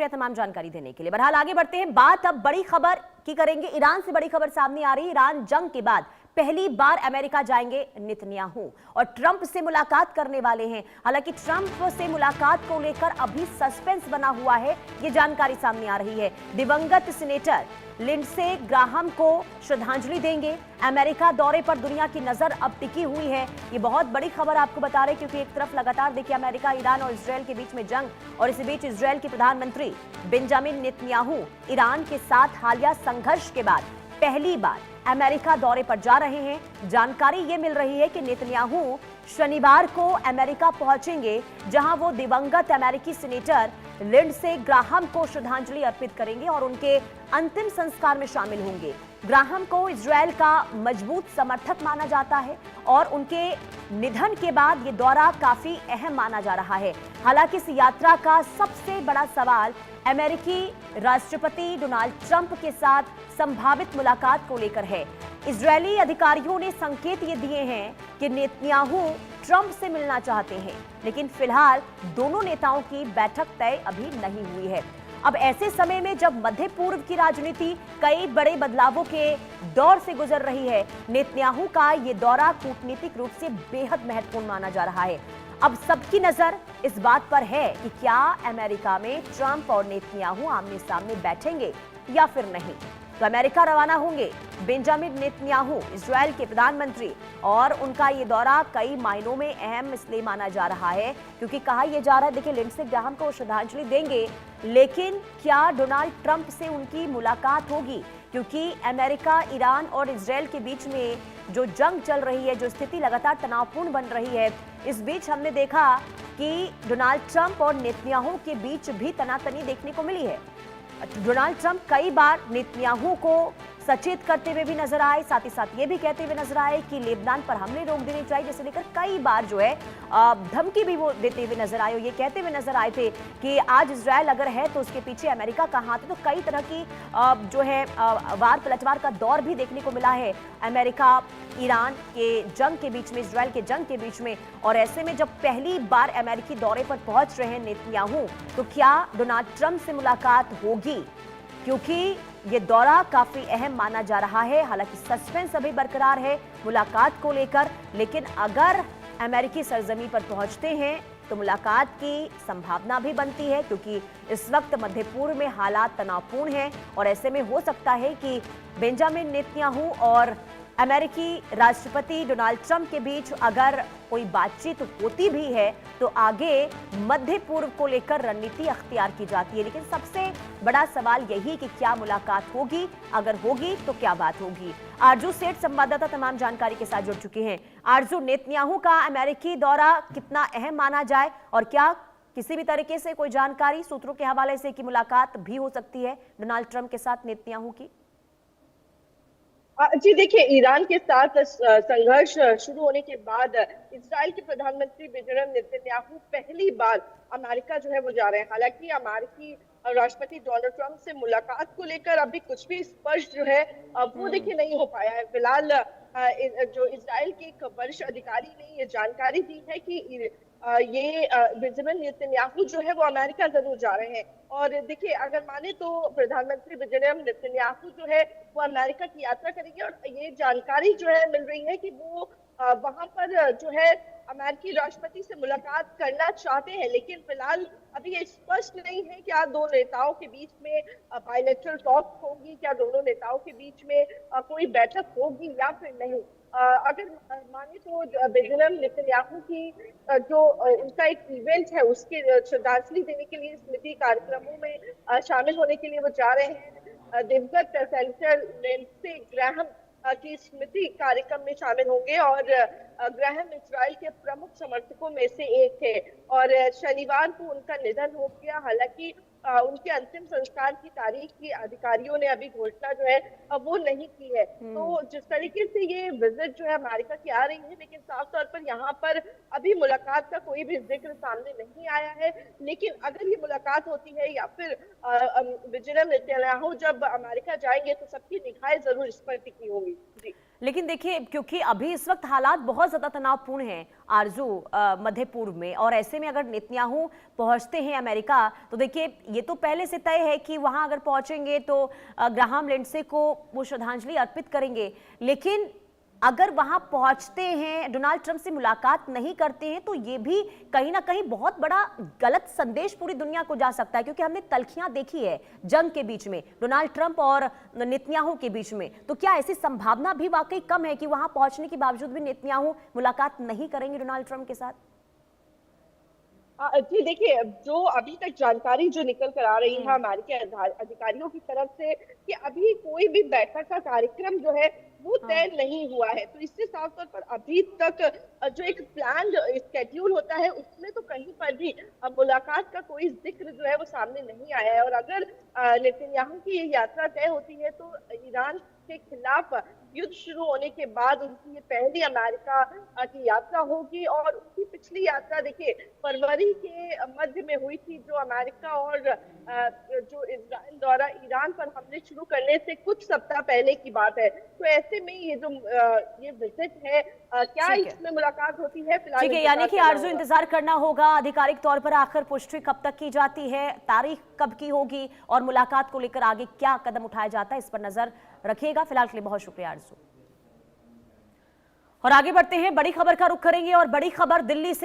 शुक्रिया तमाम जानकारी देने के लिए। बहरहाल आगे बढ़ते हैं, बात अब बड़ी खबर की करेंगे। ईरान से बड़ी खबर सामने आ रही है। ईरान जंग के बाद पहली बार अमेरिका जाएंगे नेतन्याहू और ट्रंप से मुलाकात करने वाले हैं। हालांकि ट्रंप से मुलाकात को लेकर अभी सस्पेंस बना हुआ है, ये जानकारी सामने आ रही है। दिवंगत सीनेटर लिंडसे ग्राहम को श्रद्धांजलि देंगे। अमेरिका दौरे पर दुनिया की नजर अब टिकी हुई है। ये बहुत बड़ी खबर आपको बता रहे, क्योंकि एक तरफ लगातार देखिए अमेरिका, ईरान और इजरायल के बीच में जंग, और इसी बीच इजरायल के प्रधानमंत्री बेंजामिन नेतन्याहू ईरान के साथ हालिया संघर्ष के बाद पहली बार अमेरिका दौरे पर जा रहे हैं। जानकारी ये मिल रही है कि नेतन्याहू शनिवार को अमेरिका पहुंचेंगे, जहां वो दिवंगत अमेरिकी सीनेटर लिंडसे ग्राहम को श्रद्धांजलि अर्पित करेंगे और उनके अंतिम संस्कार में शामिल होंगे। ग्राहम को इजरायल का मजबूत समर्थक माना जाता है और उनके निधन के बाद ये दौरा काफी अहम माना जा रहा है। हालांकि इस यात्रा का सबसे बड़ा सवाल अमेरिकी राष्ट्रपति डोनाल्ड ट्रंप के साथ संभावित मुलाकात को लेकर है। इजरायली अधिकारियों ने संकेत ये दिए हैं कि नेतन्याहू ट्रंप से मिलना चाहते हैं, लेकिन फिलहाल दोनों नेताओं की बैठक तय अभी नहीं हुई है। अब ऐसे समय में जब मध्य पूर्व की राजनीति कई बड़े बदलावों के दौर से गुजर रही है, नेतन्याहू का ये दौरा कूटनीतिक रूप से बेहद महत्वपूर्ण माना जा रहा है। अब सबकी नजर इस बात पर है कि क्या अमेरिका में ट्रंप और नेतन्याहू आमने सामने बैठेंगे या फिर नहीं। तो अमेरिका रवाना होंगे बेंजामिन नेतन्याहू, इजरायल के प्रधानमंत्री, और उनका ये दौरा कई मायनों में अहम इसलिए माना जा रहा है क्योंकि कहा यह जा रहा है, देखिए लिंडसे ग्राहम को श्रद्धांजलि देंगे, लेकिन क्या डोनाल्ड ट्रंप से उनकी मुलाकात होगी? क्योंकि अमेरिका, ईरान और इजरायल के बीच में जो जंग चल रही है, जो स्थिति लगातार तनावपूर्ण बन रही है, इस बीच हमने देखा कि डोनाल्ड ट्रंप और नेतन्याहू के बीच भी तनातनी देखने को मिली है। डोनाल्ड ट्रंप कई बार नेतन्याहू को सचेत करते हुए भी नजर आए, साथ ही साथ ये भी कहते हुए नजर आए कि लेबनान पर हमले रोक देने चाहिए, जिसे लेकर कई बार जो है धमकी भी वो देते हुए नजर आए और ये कहते हुए नजर आए थे कि आज इजरायल अगर है तो उसके पीछे अमेरिका का हाथ है। तो कई तरह की जो है वार पलटवार का दौर भी देखने को मिला है अमेरिका ईरान के जंग के बीच में, इजरायल के जंग के बीच में। और ऐसे में जब पहली बार अमेरिकी दौरे पर पहुंच रहे हैं नेतन्याहू, तो क्या डोनाल्ड ट्रंप से मुलाकात होगी? क्योंकि ये दौरा काफी अहम माना जा रहा है। हालांकि सस्पेंस अभी बरकरार है मुलाकात को लेकर, लेकिन अगर अमेरिकी सरजमी पर पहुंचते हैं तो मुलाकात की संभावना भी बनती है, क्योंकि इस वक्त मध्य पूर्व में हालात तनावपूर्ण हैं और ऐसे में हो सकता है कि बेंजामिन नेतन्याहू और अमेरिकी राष्ट्रपति डोनाल्ड ट्रंप के बीच अगर कोई बातचीत होती भी है तो आगे मध्य पूर्व को लेकर रणनीति अख्तियार की जाती है। लेकिन सबसे बड़ा सवाल यही कि क्या मुलाकात होगी, अगर होगी तो क्या बात होगी। आरजू सेठ संवाददाता तमाम जानकारी के साथ जुड़ चुके हैं। आरजू, नेतन्याहू का अमेरिकी दौरा कितना अहम माना जाए और क्या किसी भी तरीके से कोई जानकारी सूत्रों के हवाले से कि मुलाकात भी हो सकती है डोनाल्ड ट्रंप के साथ नेतन्याहू की? जी देखिए, ईरान के साथ संघर्ष शुरू होने के बाद इजराइल के प्रधानमंत्री बेंजामिन नेतन्याहू पहली बार अमेरिका जो है वो जा रहे हैं। हालांकि अमेरिकी राष्ट्रपति डोनाल्ड ट्रंप से मुलाकात को लेकर अभी कुछ भी स्पष्ट जो है वो देखिए नहीं हो पाया है। फिलहाल जो इजराइल के एक वरिष्ठ अधिकारी ने ये जानकारी दी है कि ये बेंजामिन नेतन्याहू जो है वो अमेरिका जरूर जा रहे हैं। और देखिए, अगर माने तो प्रधानमंत्री बेंजामिन नेतन्याहू जो है वो अमेरिका की यात्रा करेंगे और ये जानकारी जो है मिल रही है कि वो वहां पर जो है अमेरिकी राष्ट्रपति से मुलाकात करना चाहते हैं। लेकिन फिलहाल अभी ये स्पष्ट नहीं है क्या दो नेताओं के बीच में बायलैटरल टॉक होगी, क्या दोनों नेताओं के बीच में कोई बैठक होगी या फिर नहीं। अगर माने तो बेंजामिन नेतन्याहू की जो उनका एक इवेंट है उसके श्रद्धांजलि देने के लिए स्मृति कार्यक्रमों में शामिल होने के लिए वो जा रहे हैं। दिवंगत सेनेटर लिंडसे ग्राहम की स्मृति कार्यक्रम में शामिल होंगे और ग्राहम इजराइल के प्रमुख समर्थकों में से एक थे और शनिवार को उनका निधन हो गया। हालांकि उनके अंतिम संस्कार की तारीख की अधिकारियों ने अभी घोषणा जो है वो नहीं की है। तो जिस तरीके से ये विजिट जो है अमेरिका की आ रही है, लेकिन साफ तौर पर यहाँ पर अभी मुलाकात का कोई भी जिक्र सामने नहीं आया है। लेकिन अगर ये मुलाकात होती है या फिर बेंजामिन नेतन्याहू जब अमेरिका जाएंगे तो सबकी निगाहें जरूर इस पर टिकी होंगी। जी। लेकिन देखिए, क्योंकि अभी इस वक्त हालात बहुत ज्यादा तनावपूर्ण हैं आरजू, मध्य पूर्व में, और ऐसे में अगर नेतन्याहू पहुंचते हैं अमेरिका, तो देखिए ये तो पहले से तय है कि वहां अगर पहुंचेंगे तो ग्राहम लिंडसे को वो श्रद्धांजलि अर्पित करेंगे। लेकिन अगर वहां पहुंचते हैं, डोनाल्ड ट्रंप से मुलाकात नहीं करते हैं, तो ये भी कहीं ना कहीं बहुत बड़ा गलत संदेश पूरी दुनिया को जा सकता है, क्योंकि हमने तल्खियां देखी है जंग के बीच में, डोनाल्ड ट्रंप और नेतन्याहू के बीच में। तो क्या ऐसी संभावना भी वाकई कम है कि वहां पहुंचने के बावजूद भी नेतन्याहू मुलाकात नहीं करेंगे डोनाल्ड ट्रंप के साथ? जी देखिए, जो अभी तक जानकारी जो निकल कर आ रही है अमेरिकी अधिकारियों की तरफ से कि अभी कोई भी बैठक का कार्यक्रम जो है वो तय नहीं हुआ है, तो इससे साफ तौर पर अभी तक जो एक प्लान स्केड्यूल होता है उसमें तो कहीं पर भी मुलाकात का कोई जिक्र जो है वो सामने नहीं आया है। और अगर नेतन्याहू की ये यात्रा तय होती है तो ईरान के खिलाफ युद्ध शुरू होने के बाद उनकी ये पहली अमेरिका की यात्रा होगी। और उनकी पिछली यात्रा देखिए फरवरी के मध्य में हुई थी, जो अमेरिका और जो इजराइल द्वारा ईरान पर हमले शुरू करने से कुछ सप्ताह पहले की बात है। तो ऐसे में ये जो ये विजिट है, क्या इसमें मुलाकात होती है फिलहाल? ठीक है, यानी कि आरजू इंतजार करना होगा आधिकारिक तौर पर आखिर पुष्टि कब तक की जाती है, तारीख कब की होगी, और मुलाकात को लेकर आगे क्या कदम उठाया जाता है, इस पर नजर रखिएगा। फिलहाल के लिए बहुत शुक्रिया आरजू। और आगे बढ़ते हैं, बड़ी खबर का रुख करेंगे, और बड़ी खबर दिल्ली से